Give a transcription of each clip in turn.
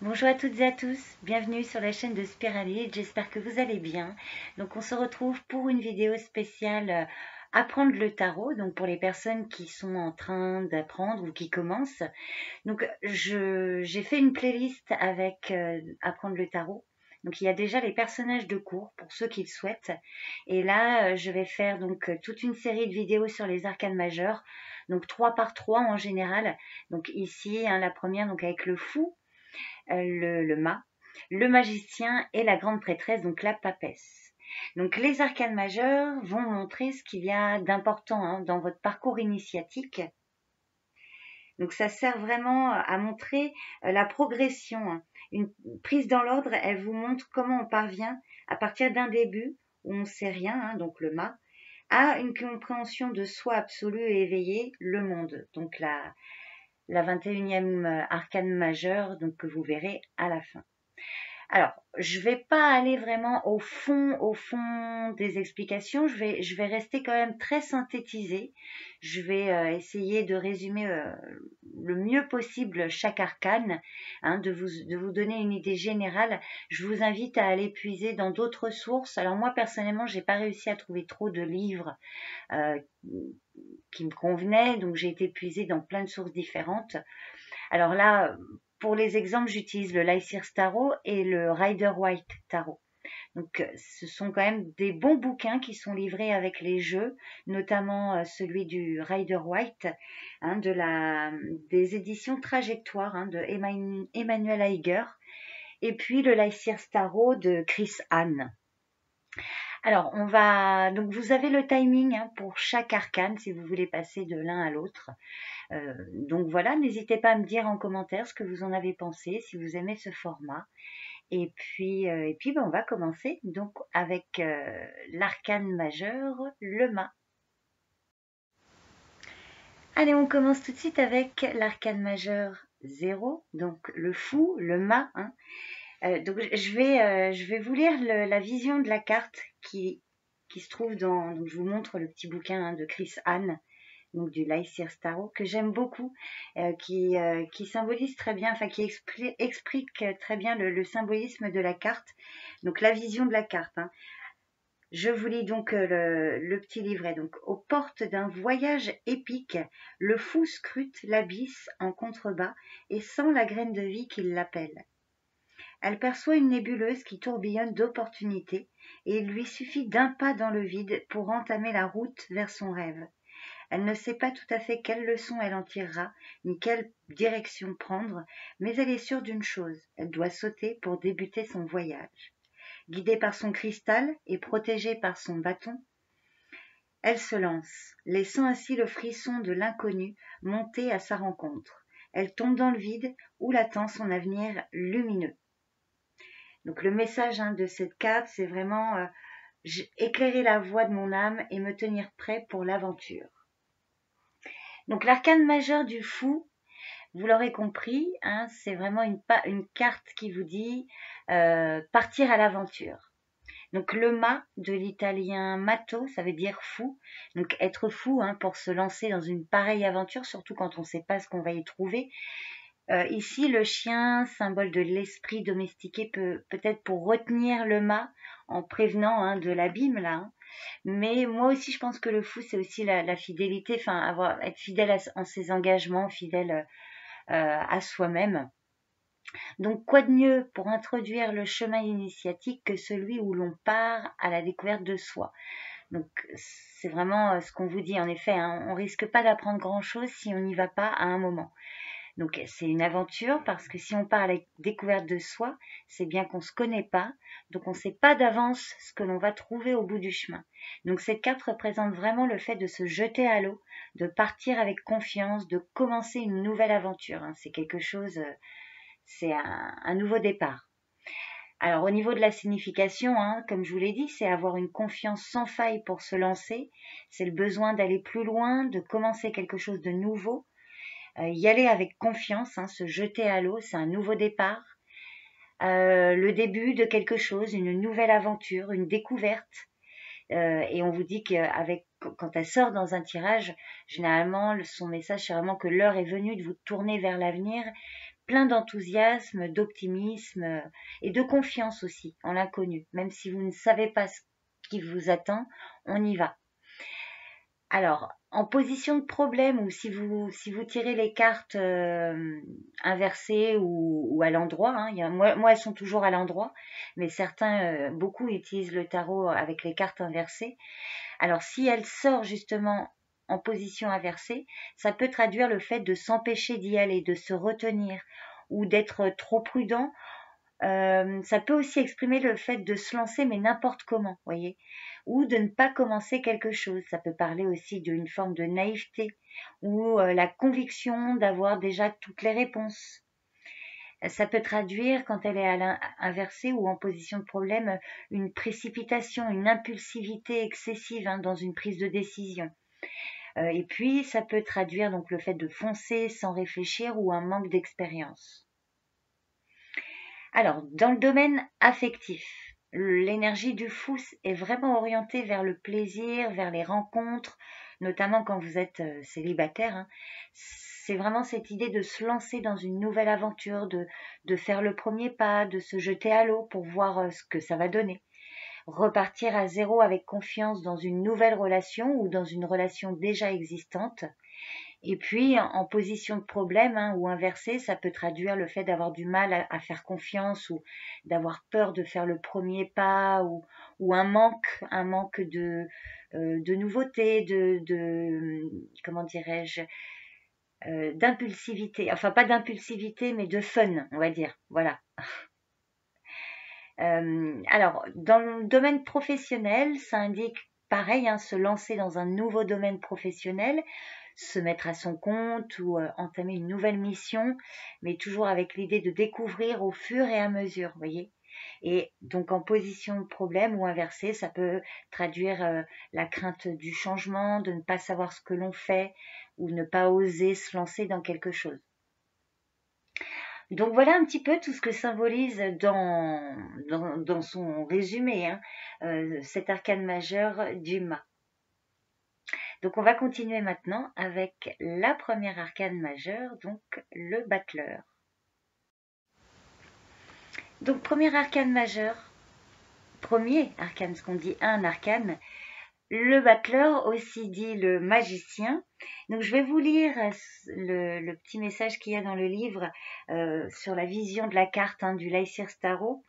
Bonjour à toutes et à tous, bienvenue sur la chaîne de Spirali, j'espère que vous allez bien. Donc on se retrouve pour une vidéo spéciale apprendre le tarot, donc pour les personnes qui sont en train d'apprendre ou qui commencent. Donc j'ai fait une playlist avec apprendre le tarot. Donc il y a déjà les personnages de cours pour ceux qui le souhaitent. Et là je vais faire donc toute une série de vidéos sur les arcanes majeures, donc 3 par 3 en général. Donc ici la première donc avec le fou, le mât, le magicien et la grande prêtresse, donc la papesse. Donc les arcanes majeures vont montrer ce qu'il y a d'important dans votre parcours initiatique. Donc ça sert vraiment à montrer la progression. Une prise dans l'ordre, elle vous montre comment on parvient à partir d'un début où on ne sait rien, donc le mât, à une compréhension de soi absolue et éveillée, le monde. Donc la 21e arcane majeure, donc que vous verrez à la fin. Alors, je vais pas aller vraiment au fond des explications. Je vais rester quand même très synthétisée. Je vais essayer de résumer le mieux possible chaque arcane, de vous donner une idée générale. Je vous invite à aller puiser dans d'autres sources. Alors moi personnellement, j'ai pas réussi à trouver trop de livres euh, qui me convenaient, donc j'ai été puisée dans plein de sources différentes. Alors là, pour les exemples, j'utilise le Lycir Tarot et le Rider-Waite Tarot. Donc, ce sont quand même des bons bouquins qui sont livrés avec les jeux, notamment celui du Rider-Waite, des éditions Trajectoire de Emmanuel Aiger, et puis le Lycir Tarot de Chris Hahn. Alors, donc vous avez le timing pour chaque arcane si vous voulez passer de l'un à l'autre. Donc voilà, n'hésitez pas à me dire en commentaire ce que vous en avez pensé, si vous aimez ce format. Et puis on va commencer donc avec l'arcane majeur, le mât. Allez, on commence tout de suite avec l'arcane majeur 0, donc le fou, le mât. Donc je vais vous lire la vision de la carte qui se trouve donc je vous montre le petit bouquin de Chris Hahn, donc du Lycir Tarot, que j'aime beaucoup, qui symbolise très bien, enfin qui explique très bien le symbolisme de la carte, donc la vision de la carte. Je vous lis donc le petit livret. Donc, aux portes d'un voyage épique, le fou scrute l'abysse en contrebas et sent la graine de vie qui l'appelle. Elle perçoit une nébuleuse qui tourbillonne d'opportunités et il lui suffit d'un pas dans le vide pour entamer la route vers son rêve. Elle ne sait pas tout à fait quelle leçon elle en tirera, ni quelle direction prendre, mais elle est sûre d'une chose, elle doit sauter pour débuter son voyage. Guidée par son cristal et protégée par son bâton, elle se lance, laissant ainsi le frisson de l'inconnu monter à sa rencontre. Elle tombe dans le vide où l'attend son avenir lumineux. Donc le message de cette carte, c'est vraiment éclairer la voie de mon âme et me tenir prêt pour l'aventure. Donc l'arcane majeur du fou, vous l'aurez compris, c'est vraiment une carte qui vous dit partir à l'aventure. Donc le mât de l'italien matto, ça veut dire fou. Donc être fou pour se lancer dans une pareille aventure, surtout quand on ne sait pas ce qu'on va y trouver. Ici, le chien, symbole de l'esprit domestiqué, peut-être pour retenir le mât en prévenant de l'abîme là. Mais moi aussi, je pense que le fou, c'est aussi la fidélité, enfin être fidèle en ses engagements, fidèle à soi-même. Donc, quoi de mieux pour introduire le chemin initiatique que celui où l'on part à la découverte de soi. Donc, c'est vraiment ce qu'on vous dit. En effet, on risque pas d'apprendre grand-chose si on n'y va pas à un moment. Donc, c'est une aventure parce que si on part à la découverte de soi, c'est bien qu'on ne se connaît pas. Donc, on ne sait pas d'avance ce que l'on va trouver au bout du chemin. Donc, cette carte représente vraiment le fait de se jeter à l'eau, de partir avec confiance, de commencer une nouvelle aventure. C'est quelque chose... c'est un nouveau départ. Alors au niveau de la signification, comme je vous l'ai dit, c'est avoir une confiance sans faille pour se lancer, c'est le besoin d'aller plus loin, de commencer quelque chose de nouveau, y aller avec confiance, se jeter à l'eau, c'est un nouveau départ, le début de quelque chose, une nouvelle aventure, une découverte. Et on vous dit quand elle sort dans un tirage, généralement son message c'est vraiment que l'heure est venue de vous tourner vers l'avenir plein d'enthousiasme, d'optimisme et de confiance aussi en l'inconnu. Même si vous ne savez pas ce qui vous attend, on y va. Alors, en position de problème ou si vous tirez les cartes inversées ou à l'endroit, hein, moi, elles sont toujours à l'endroit, mais certains, beaucoup utilisent le tarot avec les cartes inversées. Alors, si elle sort justement en position inversée, ça peut traduire le fait de s'empêcher d'y aller, de se retenir ou d'être trop prudent. Ça peut aussi exprimer le fait de se lancer, mais n'importe comment, voyez, ou de ne pas commencer quelque chose. Ça peut parler aussi d'une forme de naïveté ou la conviction d'avoir déjà toutes les réponses. Ça peut traduire, quand elle est à l'inversée ou en position de problème, une précipitation, une impulsivité excessive dans une prise de décision. Et puis, ça peut traduire donc le fait de foncer sans réfléchir ou un manque d'expérience. Alors, dans le domaine affectif, l'énergie du fou est vraiment orientée vers le plaisir, vers les rencontres, notamment quand vous êtes célibataire. C'est vraiment cette idée de se lancer dans une nouvelle aventure, de faire le premier pas, de se jeter à l'eau pour voir ce que ça va donner. Repartir à zéro avec confiance dans une nouvelle relation ou dans une relation déjà existante. Et puis, en position de problème ou inversé, ça peut traduire le fait d'avoir du mal à faire confiance ou d'avoir peur de faire le premier pas ou un manque de nouveauté, comment dirais-je, d'impulsivité. Enfin, pas d'impulsivité, mais de fun, on va dire. Voilà. Alors, dans le domaine professionnel, ça indique pareil, se lancer dans un nouveau domaine professionnel, se mettre à son compte ou entamer une nouvelle mission, mais toujours avec l'idée de découvrir au fur et à mesure, vous voyez. Et donc en position de problème ou inversé, ça peut traduire la crainte du changement, de ne pas savoir ce que l'on fait ou ne pas oser se lancer dans quelque chose. Donc voilà un petit peu tout ce que symbolise dans son résumé cet arcane majeur du mât. Donc on va continuer maintenant avec la première arcane majeure, donc le battleur. Donc premier arcane majeur, premier arcane, ce qu'on dit un arcane, le battleur, aussi dit le magicien. Donc je vais vous lire le petit message qu'il y a dans le livre sur la vision de la carte du Lysistrata Tarot.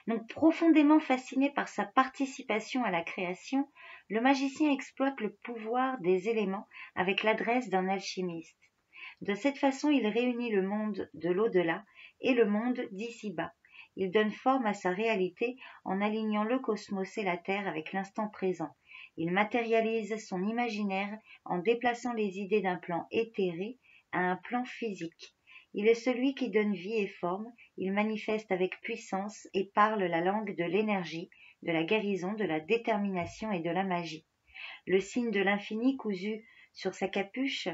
Donc profondément fasciné par sa participation à la création, le magicien exploite le pouvoir des éléments avec l'adresse d'un alchimiste. De cette façon, il réunit le monde de l'au-delà et le monde d'ici-bas. Il donne forme à sa réalité en alignant le cosmos et la Terre avec l'instant présent. Il matérialise son imaginaire en déplaçant les idées d'un plan éthéré à un plan physique. Il est celui qui donne vie et forme, il manifeste avec puissance et parle la langue de l'énergie, de la guérison, de la détermination et de la magie. Le signe de l'infini cousu sur sa capuche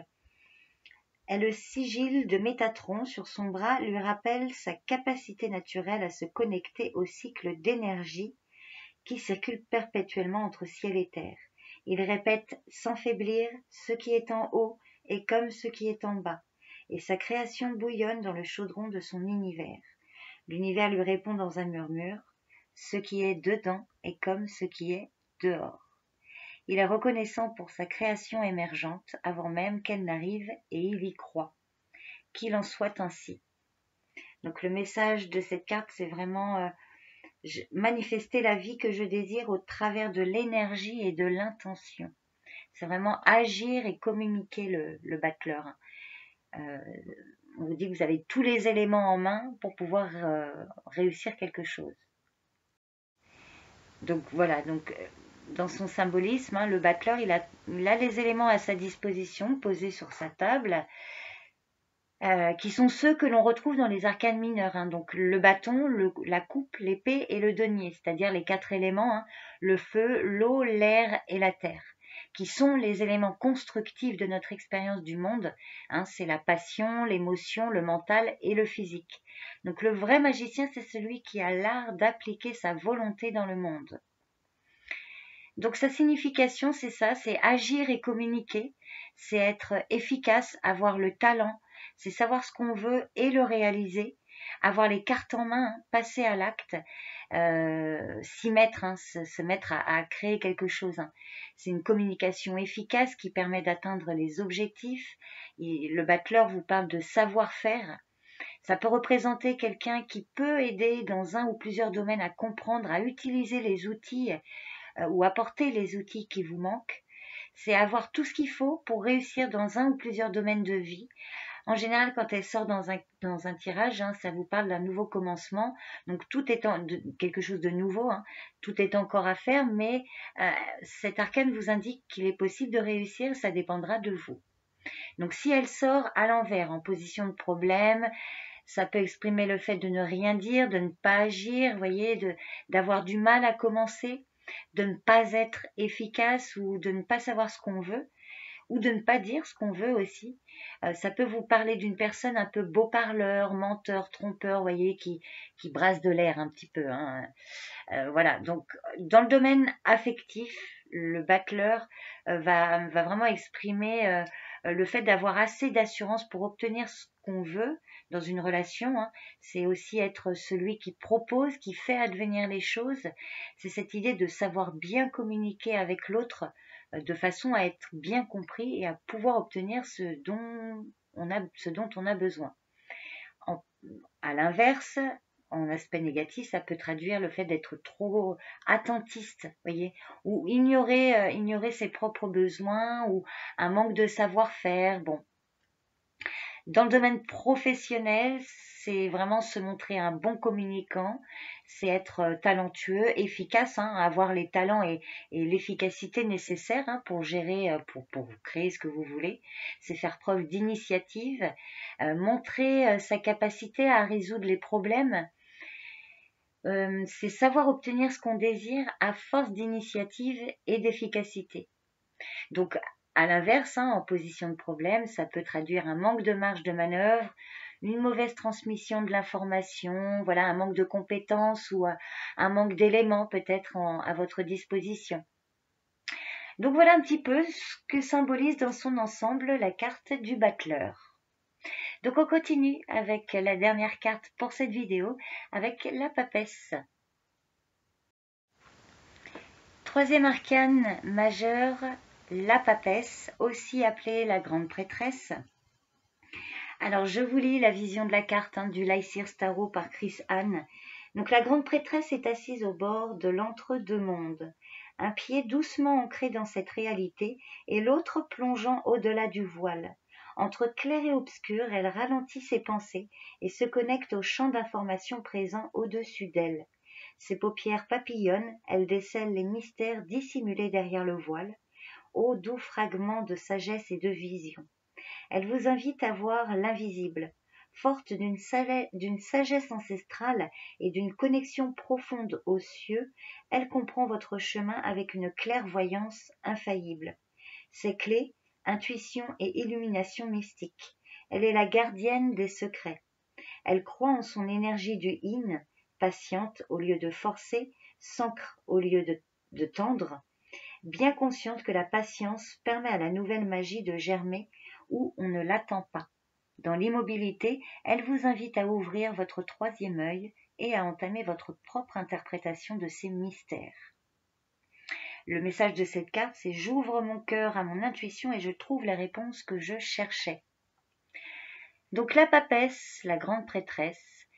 est le sigil de Métatron sur son bras lui rappelle sa capacité naturelle à se connecter au cycle d'énergie qui circule perpétuellement entre ciel et terre. Il répète sans faiblir ce qui est en haut est comme ce qui est en bas, et sa création bouillonne dans le chaudron de son univers. L'univers lui répond dans un murmure, ce qui est dedans est comme ce qui est dehors. Il est reconnaissant pour sa création émergente avant même qu'elle n'arrive et il y croit. Qu'il en soit ainsi. Donc le message de cette carte, c'est vraiment manifester la vie que je désire au travers de l'énergie et de l'intention. C'est vraiment agir et communiquer le battleur. On vous dit que vous avez tous les éléments en main pour pouvoir réussir quelque chose. Donc voilà, dans son symbolisme, le battleur, il a les éléments à sa disposition, posés sur sa table, qui sont ceux que l'on retrouve dans les arcanes mineurs. Donc le bâton, la coupe, l'épée et le denier, c'est-à-dire les 4 éléments, le feu, l'eau, l'air et la terre, qui sont les éléments constructifs de notre expérience du monde. C'est la passion, l'émotion, le mental et le physique. Donc le vrai magicien, c'est celui qui a l'art d'appliquer sa volonté dans le monde. Donc sa signification, c'est ça, c'est agir et communiquer, c'est être efficace, avoir le talent, c'est savoir ce qu'on veut et le réaliser, avoir les cartes en main, hein, passer à l'acte, s'y mettre, hein, se mettre à créer quelque chose, hein. C'est une communication efficace qui permet d'atteindre les objectifs. Et le battleur vous parle de savoir-faire. Ça peut représenter quelqu'un qui peut aider dans un ou plusieurs domaines à comprendre, à utiliser les outils ou apporter les outils qui vous manquent. C'est avoir tout ce qu'il faut pour réussir dans un ou plusieurs domaines de vie. En général, quand elle sort dans un tirage, hein, ça vous parle d'un nouveau commencement. Donc, tout est quelque chose de nouveau, hein, tout est encore à faire, mais cet arcane vous indique qu'il est possible de réussir, ça dépendra de vous. Donc, si elle sort à l'envers, en position de problème, ça peut exprimer le fait de ne rien dire, de ne pas agir, vous voyez, d'avoir du mal à commencer, de ne pas être efficace ou de ne pas savoir ce qu'on veut, ou de ne pas dire ce qu'on veut aussi. Ça peut vous parler d'une personne un peu beau parleur, menteur, trompeur, vous voyez, qui brasse de l'air un petit peu, hein. Voilà, donc dans le domaine affectif, le battleur va vraiment exprimer le fait d'avoir assez d'assurance pour obtenir ce qu'on veut dans une relation, hein. C'est aussi être celui qui propose, qui fait advenir les choses. C'est cette idée de savoir bien communiquer avec l'autre de façon à être bien compris et à pouvoir obtenir ce dont on a besoin. À l'inverse, en aspect négatif, ça peut traduire le fait d'être trop attentiste, voyez, ou ignorer ses propres besoins, ou un manque de savoir-faire. Bon, dans le domaine professionnel, c'est vraiment se montrer un bon communicant, c'est être talentueux, efficace, hein, avoir les talents et l'efficacité nécessaires, hein, pour gérer, pour créer ce que vous voulez. C'est faire preuve d'initiative, montrer sa capacité à résoudre les problèmes. C'est savoir obtenir ce qu'on désire à force d'initiative et d'efficacité. Donc, à l'inverse, hein, en position de problème, ça peut traduire un manque de marge de manœuvre, une mauvaise transmission de l'information, voilà, un manque de compétences ou un manque d'éléments peut-être à votre disposition. Donc voilà un petit peu ce que symbolise dans son ensemble la carte du battleur. Donc on continue avec la dernière carte pour cette vidéo, avec la papesse. Troisième arcane majeur, la papesse, aussi appelée la grande prêtresse. Alors, je vous lis la vision de la carte, hein, du Lycir Tarot par Chris Hahn. Donc, la grande prêtresse est assise au bord de l'entre-deux-mondes, un pied doucement ancré dans cette réalité et l'autre plongeant au-delà du voile. Entre clair et obscur, elle ralentit ses pensées et se connecte au champ d'information présent au-dessus d'elle. Ses paupières papillonnent, elle décèle les mystères dissimulés derrière le voile. Ô doux fragments de sagesse et de vision. Elle vous invite à voir l'invisible. Forte d'une sagesse ancestrale et d'une connexion profonde aux cieux, elle comprend votre chemin avec une clairvoyance infaillible. Ses clés, intuition et illumination mystique. Elle est la gardienne des secrets. Elle croit en son énergie du yin, patiente au lieu de forcer, s'ancre au lieu de tendre, bien consciente que la patience permet à la nouvelle magie de germer où on ne l'attend pas. Dans l'immobilité, elle vous invite à ouvrir votre troisième œil et à entamer votre propre interprétation de ces mystères. Le message de cette carte, c'est « J'ouvre mon cœur à mon intuition et je trouve les réponses que je cherchais ». Donc la papesse, la grande prêtresse,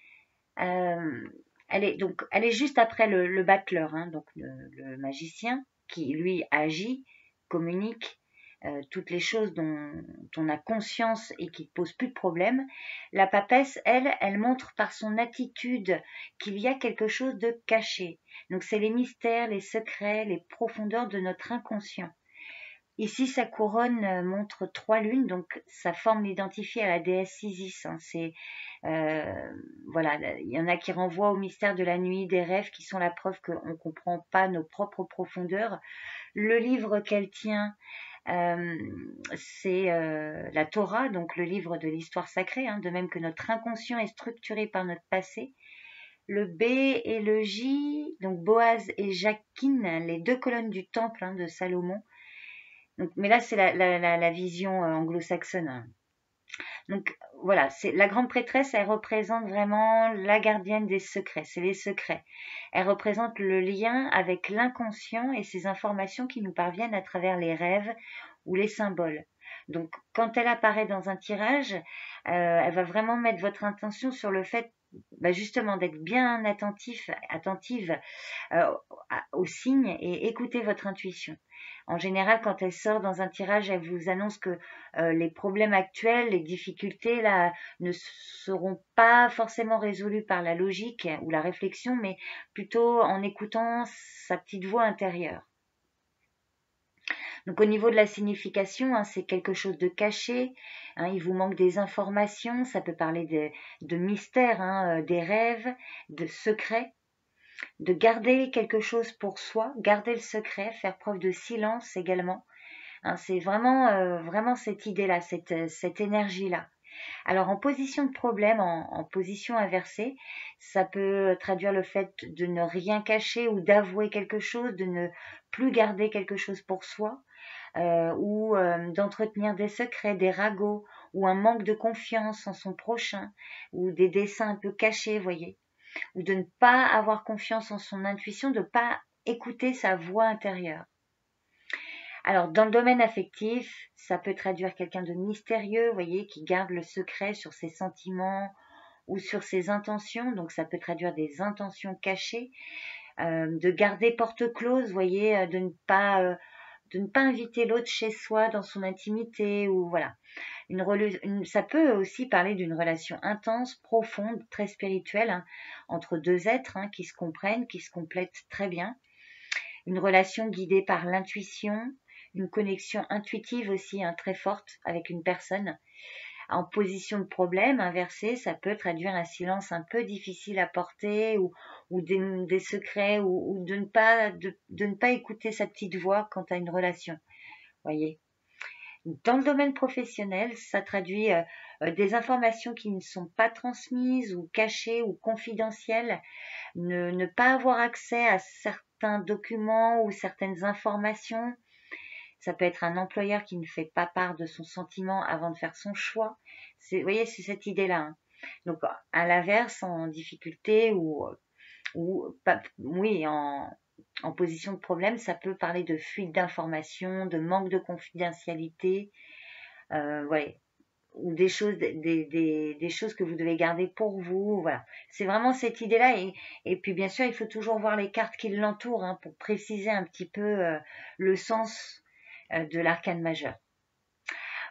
elle est juste après le battleur, hein, donc le magicien, qui lui agit, communique toutes les choses dont on a conscience et qui ne posent plus de problème. La papesse, elle montre par son attitude qu'il y a quelque chose de caché. Donc c'est les mystères, les secrets, les profondeurs de notre inconscient. Ici, sa couronne montre 3 lunes, donc sa forme l'identifie à la déesse Isis, hein. Voilà, il y en a qui renvoient au mystère de la nuit, des rêves, qui sont la preuve qu'on ne comprend pas nos propres profondeurs. Le livre qu'elle tient, c'est la Torah, donc le livre de l'histoire sacrée, hein, de même que notre inconscient est structuré par notre passé. Le B et le J, donc Boaz et Jachin, les 2 colonnes du temple, hein, de Salomon. Donc, mais là, c'est la vision anglo-saxonne. Donc voilà, c'est la grande prêtresse, elle représente vraiment la gardienne des secrets, c'est les secrets. Elle représente le lien avec l'inconscient et ces informations qui nous parviennent à travers les rêves ou les symboles. Donc quand elle apparaît dans un tirage, elle va vraiment mettre votre intention sur le fait justement d'être bien attentive aux signes et écouter votre intuition. En général, quand elle sort dans un tirage, elle vous annonce que les problèmes actuels, les difficultés là, ne seront pas forcément résolus par la logique ou la réflexion, mais plutôt en écoutant sa petite voix intérieure. Donc au niveau de la signification, c'est quelque chose de caché, il vous manque des informations, ça peut parler de mystères, des rêves, de secrets, de garder quelque chose pour soi, garder le secret, faire preuve de silence également. C'est vraiment cette idée-là, cette énergie-là. Alors en position de problème, en position inversée, ça peut traduire le fait de ne rien cacher ou d'avouer quelque chose, de ne plus garder quelque chose pour soi, ou d'entretenir des secrets, des ragots, ou un manque de confiance en son prochain, ou des dessins un peu cachés, voyez, ou de ne pas avoir confiance en son intuition, de ne pas écouter sa voix intérieure. Alors, dans le domaine affectif, ça peut traduire quelqu'un de mystérieux, vous voyez, qui garde le secret sur ses sentiments ou sur ses intentions. Donc, ça peut traduire des intentions cachées, de garder porte close, vous voyez, de ne pas inviter l'autre chez soi dans son intimité ou voilà. Ça peut aussi parler d'une relation intense, profonde, très spirituelle, entre deux êtres qui se comprennent, qui se complètent très bien. Une relation guidée par l'intuition, une connexion intuitive aussi très forte avec une personne. En position de problème inversée, ça peut traduire un silence un peu difficile à porter ou des secrets ou de ne pas écouter sa petite voix quant à une relation. Voyez. Dans le domaine professionnel, ça traduit des informations qui ne sont pas transmises ou cachées ou confidentielles, ne pas avoir accès à certains documents ou certaines informations. Ça peut être un employeur qui ne fait pas part de son sentiment avant de faire son choix. Vous voyez, c'est cette idée-là. Donc, à l'inverse, en difficulté oui, en position de problème, ça peut parler de fuite d'informations, de manque de confidentialité, ouais, ou des choses que vous devez garder pour vous. Voilà, c'est vraiment cette idée-là. Et puis bien sûr, il faut toujours voir les cartes qui l'entourent pour préciser un petit peu le sens de l'arcane majeur.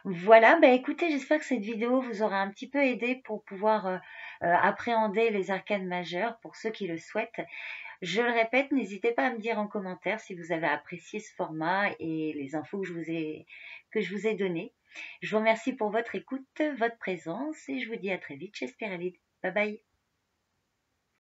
Voilà, écoutez, j'espère que cette vidéo vous aura un petit peu aidé pour pouvoir appréhender les arcanes majeures pour ceux qui le souhaitent. Je le répète, n'hésitez pas à me dire en commentaire si vous avez apprécié ce format et les infos que je vous ai données. Je vous remercie pour votre écoute, votre présence et je vous dis à très vite, j'espère. Bye bye.